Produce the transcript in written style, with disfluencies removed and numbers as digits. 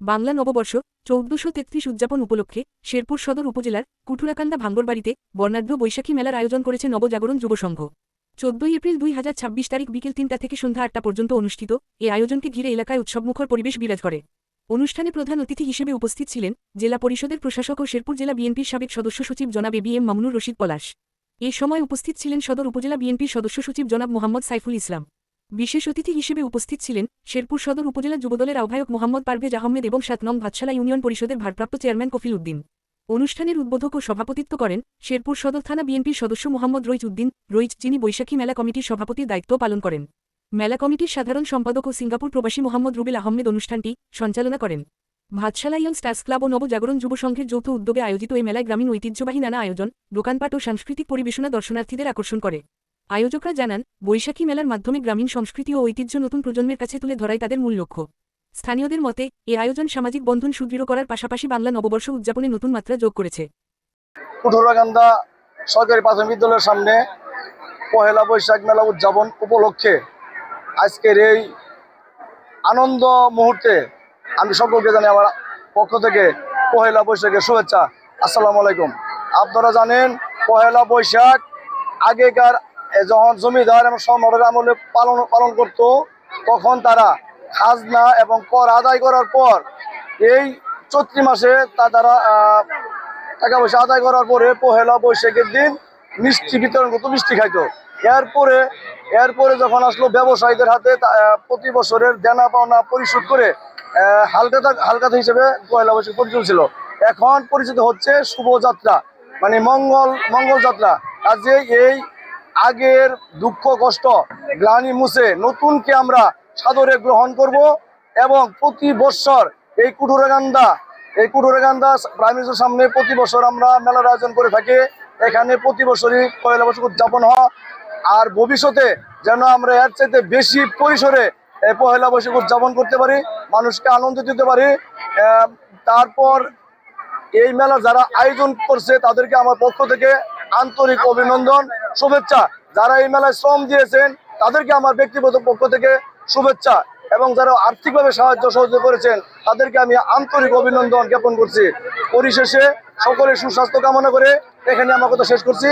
বাংলা নববর্ষ ১৪৩৩ উদযাপন উপলক্ষে শেরপুর সদর উপজেলার কুঠুরাকান্দা ভাঙ্গরবাড়িতে বর্ণাঢ্য বৈশাখী মেলার আয়োজন করেছে নবজাগরণ যুব সংঘ। ১৪ এপ্রিল ২০২৬ তারিখ বিকেল ৩টা থেকে সন্ধ্যা ৮টা পর্যন্ত অনুষ্ঠিত এ আয়োজনকে ঘিরে এলাকায় উৎসবমুখর পরিবেশ বিরাজ করে। অনুষ্ঠানে প্রধান অতিথি হিসেবে উপস্থিত ছিলেন জেলা পরিষদের প্রশাসক ও শেরপুর জেলা বিএনপির সাবেক সদস্য সচিব জনাব এবিএম মামুনুর রশিদ পলাশ। এ সময় উপস্থিত ছিলেন সদর উপজেলা বিএনপির সদস্য সচিব জনাব মোহাম্মদ সাইফুল ইসলাম। বিশেষ অতিথি হিসেবে উপস্থিত ছিলেন শেরপুর সদর উপজেলা যুবদলের আহ্বায়ক মোহাম্মদ পারভেজ আহমেদ এবং ৭ নং ভাতশালা ইউনিয়ন পরিষদের ভারপ্রাপ্ত চেয়ারম্যান কফিল উদ্দিন। অনুষ্ঠানের উদ্বোধক ও সভাপতিত্ব করেন শেরপুর সদর থানা বিএনপির সদস্য মোহাম্মদ রইজ উদ্দিন রইজ, যিনি বৈশাখী মেলা কমিটির সভাপতির দায়িত্ব পালন করেন। মেলা কমিটির সাধারণ সম্পাদক ও সিঙ্গাপুর প্রবাসী মোহাম্মদ রুবেল আহমেদ অনুষ্ঠানটি সঞ্চালনা করেন। ভাতশালা ইয়ং স্টার্স ক্লাব ও নবজাগরণ যুব সংঘের যৌথ উদ্যোগে আয়োজিত এই মেলায় গ্রামীণ ঐতিহ্যবাহী নানা আয়োজন, দোকানপাট ও সাংস্কৃতিক পরিবেশনা দর্শনার্থীদের আকর্ষণ করে। আয়োজকরা জানান, বৈশাখী মেলার মাধ্যমে গ্রামীণ সংস্কৃতি ও ঐতিহ্য নতুন প্রজন্মের কাছে তুলে ধরাই তাদের মূল লক্ষ্য। স্থানীয়দের মতে এ আয়োজন সামাজিক বন্ধন সুদৃঢ় করার পাশাপাশি বাংলা নববর্ষ উদযাপনে নতুন মাত্রা যোগ করেছে। কুঠুরাকান্দা সরকারি প্রাথমিক বিদ্যালয়ের সামনে পহেলা বৈশাখ মেলা উদযাপন উপলক্ষে আজকের এই আনন্দ মুহূর্তে আমি সকলকে জানি আমার পক্ষ থেকে পহেলা বৈশাখের শুভেচ্ছা। আসসালামু আলাইকুম। আপনারা জানেন পহেলা বৈশাখ আগেকার যখন জমিদার এবং সম্রাটের আমলে পালন করত, তখন তারা খাজনা এবং কর আদায় করার পর এই চৈত্র মাসে তারা টাকা পয়সা আদায় করার পরে পহেলা বৈশাখের দিন মিষ্টি বিতরণ করতো, মিষ্টি খাইতো। এরপরে যখন আসলো ব্যবসায়ীদের হাতে প্রতি বছরের দেনা পাওনা পরিশোধ করে হালকাতা হিসেবে পহেলা বৈশাখ পরিচিত ছিল। এখন পরিচিত হচ্ছে শুভযাত্রা, মানে মঙ্গল যাত্রা। কাজে এই আগের দুঃখ কষ্ট গ্লানি মুছে নতুনকে আমরা সাদরে গ্রহণ করব এবং প্রতি বছর এই কুঠুরাকান্দা প্রাইমারি স্কুলের সামনে প্রতি বছর আমরা মেলার আয়োজন করে থাকি। এখানে প্রতি বছরই পহেলা বৈশাখ উদযাপন হয়। আর ভবিষ্যতে যেন আমরা এর চাইতে বেশি পরিসরে পহেলা বৈশাখ উদযাপন করতে পারি, মানুষকে আনন্দ দিতে পারি। তারপর এই মেলা যারা আয়োজন করছে তাদেরকে আমার পক্ষ থেকে আন্তরিক অভিনন্দন, শুভেচ্ছা। যারা এই মেলায় শ্রম দিয়েছেন তাদেরকে আমার ব্যক্তিগত পক্ষ থেকে শুভেচ্ছা, এবং যারা আর্থিকভাবে সাহায্য সহযোগিতা করেছেন তাদেরকে আমি আন্তরিক অভিনন্দন জ্ঞাপন করছি। পরিশেষে সকলের সুস্বাস্থ্য কামনা করে এখানে আমার কথা শেষ করছি।